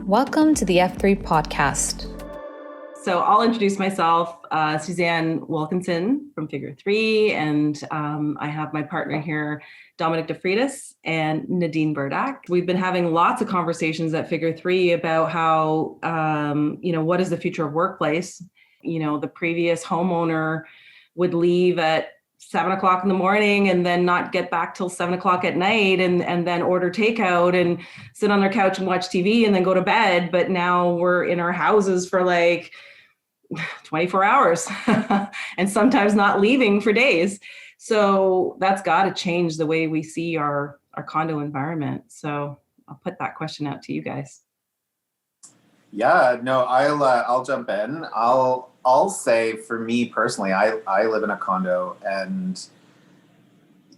Welcome to the F3 podcast. So I'll introduce myself, Suzanne Wilkinson from FIGURE3, and I have my partner here, Dominic Freitas and Nadine Burdak. We've been having lots of conversations at FIGURE3 about how, what is the future of workplace? The previous homeowner would leave at 7 o'clock in the morning and then not get back till 7 o'clock at night and then order takeout and sit on their couch and watch TV and then go to bed. But now we're in our houses for like 24 hours and sometimes not leaving for days. So that's got to change the way we see our condo environment. So I'll put that question out to you guys. Yeah, no, I'll jump in. I'll say for me personally, I live in a condo and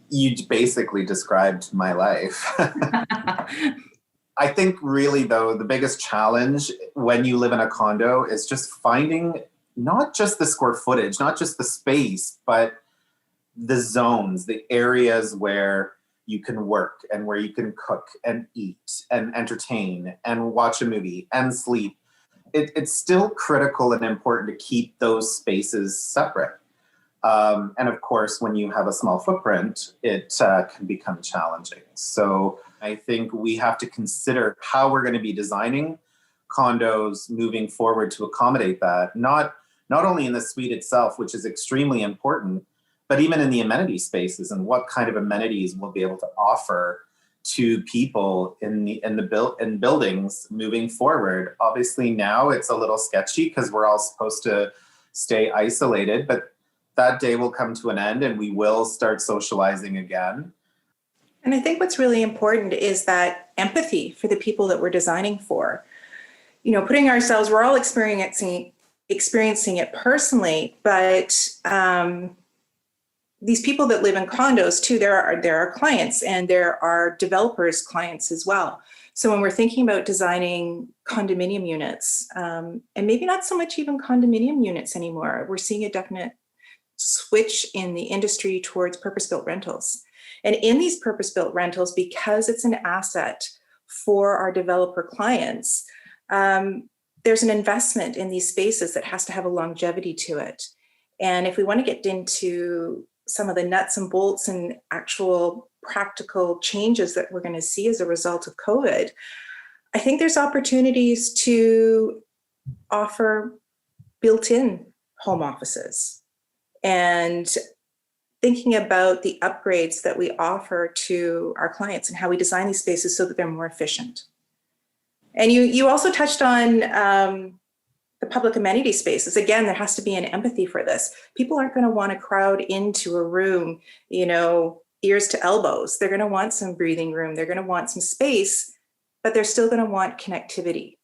you basically described my life. I think really though, the biggest challenge when you live in a condo is just finding not just the square footage, not just the space, but the zones, the areas where you can work and where you can cook and eat and entertain and watch a movie and sleep. It's still critical and important to keep those spaces separate. And of course, when you have a small footprint, it can become challenging. So I think we have to consider how we're going to be designing condos moving forward to accommodate that, not only in the suite itself, which is extremely important, but even in the amenity spaces and what kind of amenities we'll be able to offer to people in buildings moving forward. Obviously now it's a little sketchy because we're all supposed to stay isolated, but that day will come to an end and we will start socializing again. And I think what's really important is that empathy for the people that we're designing for. Putting ourselves, we're all experiencing it personally, but these people that live in condos too, there are clients and there are developers' clients as well. So when we're thinking about designing condominium units, and maybe not so much even condominium units anymore, we're seeing a definite switch in the industry towards purpose-built rentals. And in these purpose-built rentals, because it's an asset for our developer clients, there's an investment in these spaces that has to have a longevity to it. And if we want to get into some of the nuts and bolts and actual practical changes that we're going to see as a result of COVID, I think there's opportunities to offer built-in home offices and thinking about the upgrades that we offer to our clients and how we design these spaces so that they're more efficient. And you also touched on the public amenity spaces. Again, there has to be an empathy for this. People aren't going to want to crowd into a room, ears to elbows. They're going to want some breathing room. They're going to want some space, but they're still going to want connectivity.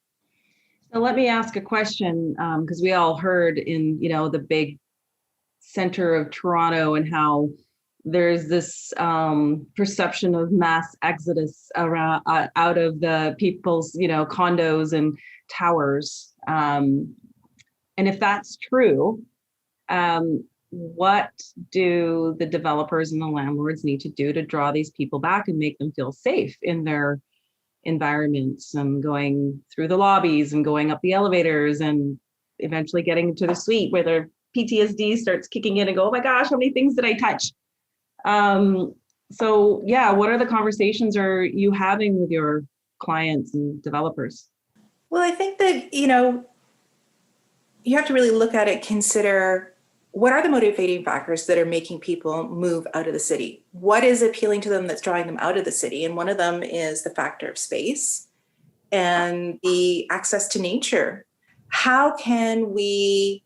So let me ask a question, because we all heard in, the big center of Toronto and how there's this perception of mass exodus around out of the people's, condos and towers. And if that's true, what do the developers and the landlords need to do to draw these people back and make them feel safe in their environments and going through the lobbies and going up the elevators and eventually getting to the suite where their PTSD starts kicking in and go, oh my gosh, how many things did I touch? So yeah, what are the conversations are you having with your clients and developers? Well, I think that, you have to really look at it, consider what are the motivating factors that are making people move out of the city? What is appealing to them that's drawing them out of the city? And one of them is the factor of space and the access to nature. How can we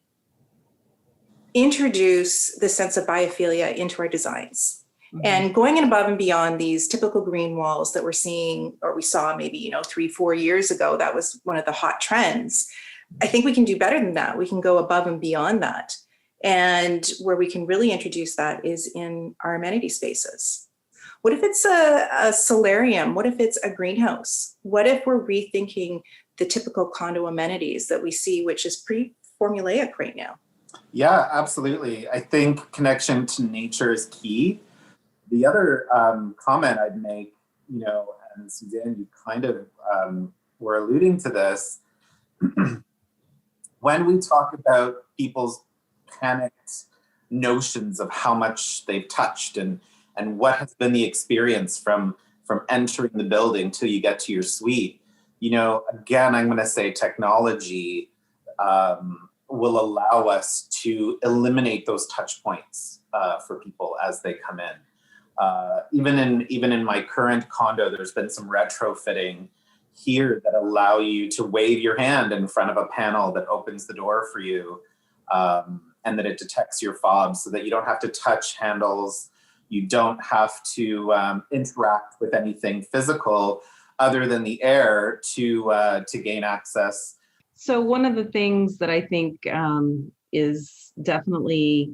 introduce the sense of biophilia into our designs? Mm-hmm. And going in above and beyond these typical green walls that we're seeing, or we saw maybe, 3-4 years ago, that was one of the hot trends. I think we can do better than that. We can go above and beyond that. And where we can really introduce that is in our amenity spaces. What if it's a solarium? What if it's a greenhouse? What if we're rethinking the typical condo amenities that we see, which is pretty formulaic right now? Yeah, absolutely. I think connection to nature is key. The other comment I'd make, and Suzanne, you kind of were alluding to this. When we talk about people's panicked notions of how much they've touched and what has been the experience from entering the building till you get to your suite, again, I'm going to say technology will allow us to eliminate those touch points for people as they come in. Even in my current condo, there's been some retrofitting here that allow you to wave your hand in front of a panel that opens the door for you, and that it detects your fob so that you don't have to touch handles. You don't have to interact with anything physical other than the air to gain access. So one of the things that I think is definitely,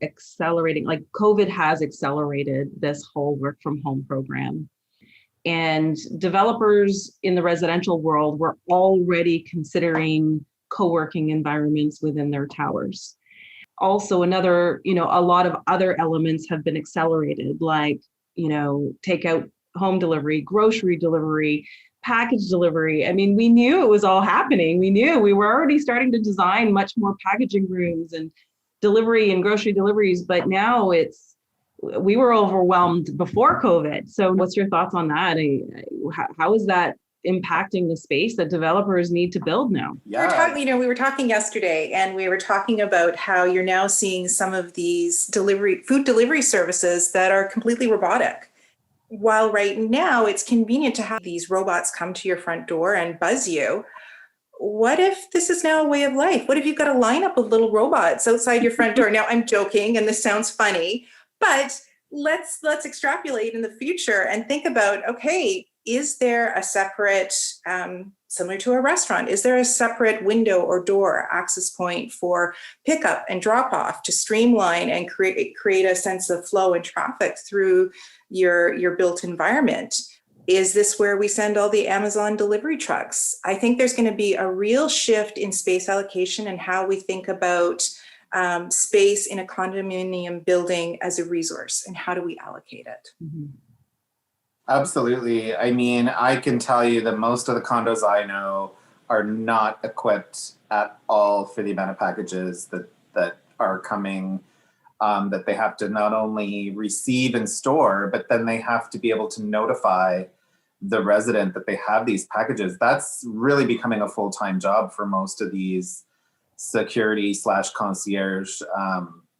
accelerating, like COVID has accelerated this whole work from home program. And developers in the residential world were already considering co-working environments within their towers. Also, a lot of other elements have been accelerated, like, takeout, home delivery, grocery delivery, package delivery. I mean, we knew it was all happening. We knew we were already starting to design much more packaging rooms and delivery and grocery deliveries, but now we were overwhelmed before COVID. So what's your thoughts on that? How is that impacting the space that developers need to build now? Yeah. We were talking yesterday, and we were talking about how you're now seeing some of these food delivery services that are completely robotic. While right now it's convenient to have these robots come to your front door and buzz you, what if this is now a way of life? What if you've got a lineup of little robots outside your front door? Now, I'm joking, and this sounds funny, but let's extrapolate in the future and think about, okay, is there a separate, similar to a restaurant, is there a separate window or door access point for pickup and drop off to streamline and create a sense of flow and traffic through your built environment? Is this where we send all the Amazon delivery trucks? I think there's going to be a real shift in space allocation and how we think about space in a condominium building as a resource, and how do we allocate it? Mm-hmm. Absolutely. I mean, I can tell you that most of the condos I know are not equipped at all for the amount of packages that are coming, that they have to not only receive and store, but then they have to be able to notify the resident that they have these packages. That's really becoming a full-time job for most of these security/concierge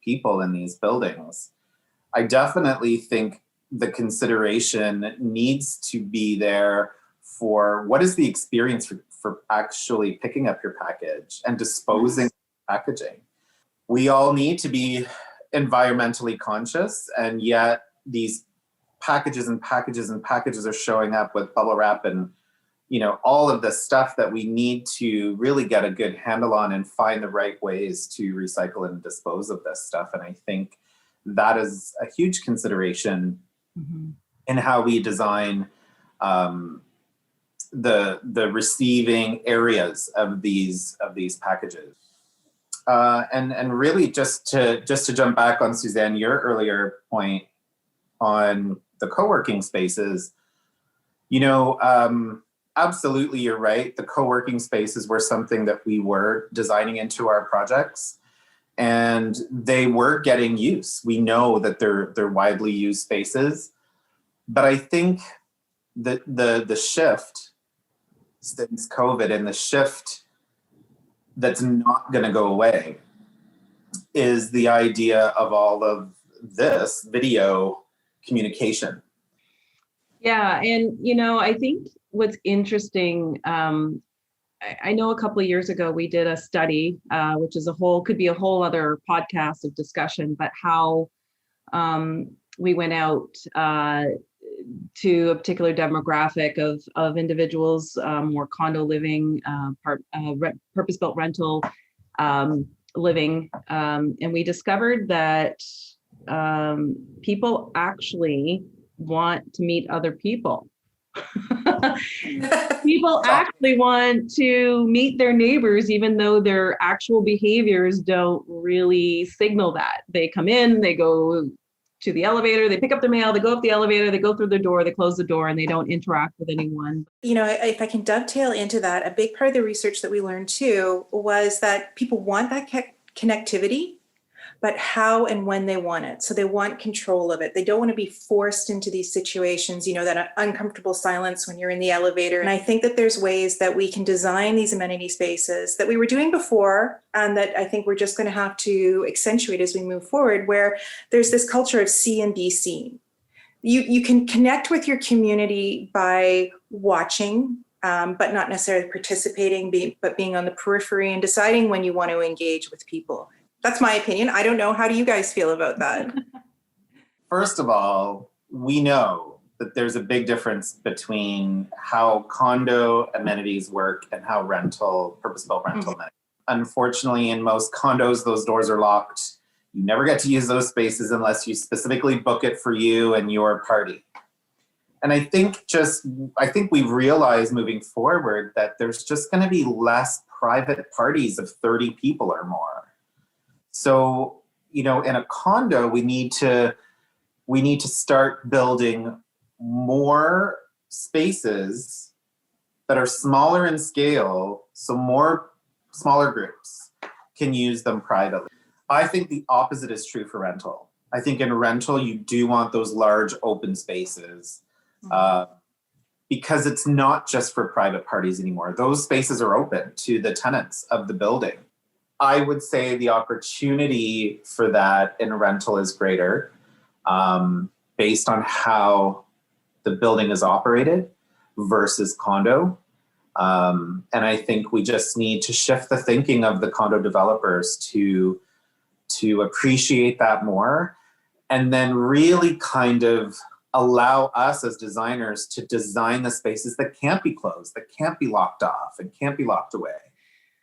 people in these buildings. I definitely think the consideration needs to be there for what is the experience for actually picking up your package and disposing of packaging. We all need to be environmentally conscious, and yet these packages and packages and packages are showing up with bubble wrap and all of the stuff that we need to really get a good handle on and find the right ways to recycle and dispose of this stuff. And I think that is a huge consideration in how we design the receiving areas of these packages. And really just to jump back on Suzanne, your earlier point on the co-working spaces, absolutely, you're right. The co-working spaces were something that we were designing into our projects, and they were getting use. We know that they're widely used spaces, but I think that the shift since COVID, and the shift that's not going to go away, is the idea of all of this video communication. Yeah, and I think what's interesting, I know a couple of years ago we did a study, which is could be a whole other podcast of discussion, but how we went out to a particular demographic of individuals, more condo living, purpose-built rental living, and we discovered that people actually want to meet other people. People actually want to meet their neighbors, even though their actual behaviors don't really signal that. They come in, they go to the elevator, they pick up their mail, they go up the elevator, they go through their door, they close the door, and they don't interact with anyone. You know, if I can dovetail into that, a big part of the research that we learned too was that people want that connectivity, but how and when they want it. So they want control of it. They don't want to be forced into these situations, you know, that uncomfortable silence when you're in the elevator. And I think that there's ways that we can design these amenity spaces that we were doing before, and that I think we're just going to have to accentuate as we move forward, where there's this culture of see and be seen. You can connect with your community by watching, but not necessarily participating, but being on the periphery and deciding when you want to engage with people. That's my opinion. I don't know. How do you guys feel about that? First of all, we know that there's a big difference between how condo amenities work and how purpose-built rental amenities. Unfortunately, in most condos, those doors are locked. You never get to use those spaces unless you specifically book it for you and your party. And I think we've realized moving forward that there's just going to be less private parties of 30 people or more. So, you know, in a condo, we need to start building more spaces that are smaller in scale, so more smaller groups can use them privately. I think the opposite is true for rental. I think in rental, you do want those large open spaces because it's not just for private parties anymore. Those spaces are open to the tenants of the building. I would say the opportunity for that in rental is greater based on how the building is operated versus condo. And I think we just need to shift the thinking of the condo developers to appreciate that more, and then really kind of allow us as designers to design the spaces that can't be closed, that can't be locked off and can't be locked away.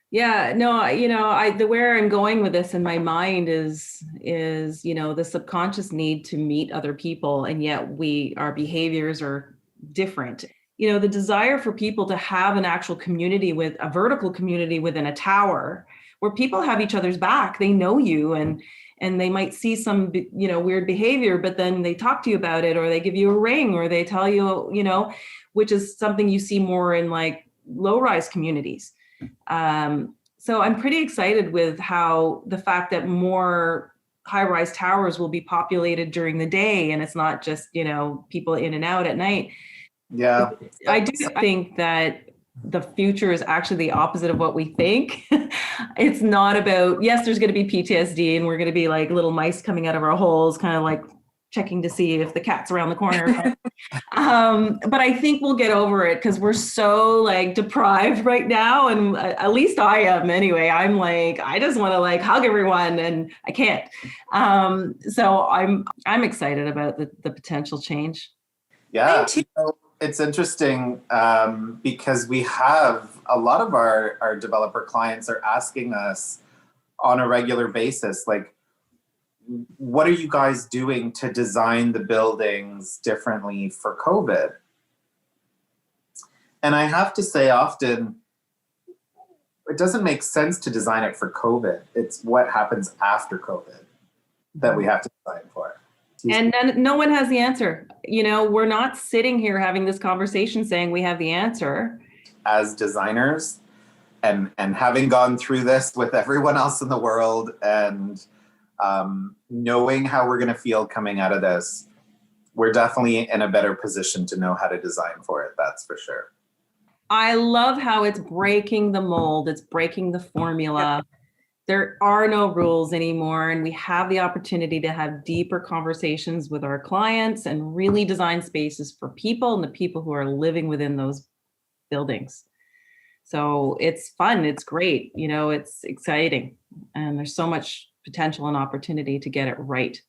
Yeah, no, you know, the where I'm going with this in my mind is, you know, the subconscious need to meet other people, and yet our behaviors are different. You know, the desire for people to have an actual community, with a vertical community within a tower where people have each other's back, they know you, and they might see some, you know, weird behavior, but then they talk to you about it, or they give you a ring, or they tell you, you know, which is something you see more in like low-rise communities. So I'm pretty excited with how the fact that more high-rise towers will be populated during the day, and it's not just, you know, people in and out at night. Yeah. I do think that the future is actually the opposite of what we think. It's not about, yes, there's going to be PTSD and we're going to be like little mice coming out of our holes, kind of like checking to see if the cat's around the corner. But I think we'll get over it because we're so like deprived right now. And at least I am anyway. I'm like, I just want to like hug everyone and I can't. So I'm excited about the potential change. Yeah, it's interesting because we have a lot of our developer clients are asking us on a regular basis, like, what are you guys doing to design the buildings differently for COVID? And I have to say often, it doesn't make sense to design it for COVID. It's what happens after COVID that we have to design for. And then no one has the answer. You know, we're not sitting here having this conversation saying we have the answer. As designers and having gone through this with everyone else in the world and knowing how we're going to feel coming out of this, we're definitely in a better position to know how to design for it. That's for sure. I love how it's breaking the mold. It's breaking the formula. There are no rules anymore, and we have the opportunity to have deeper conversations with our clients and really design spaces for people and the people who are living within those buildings. So it's fun. It's great. You know, it's exciting. And there's so much potential and opportunity to get it right.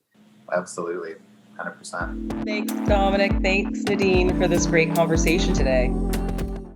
Absolutely. 100%. Thanks, Dominic. Thanks, Nadine, for this great conversation today.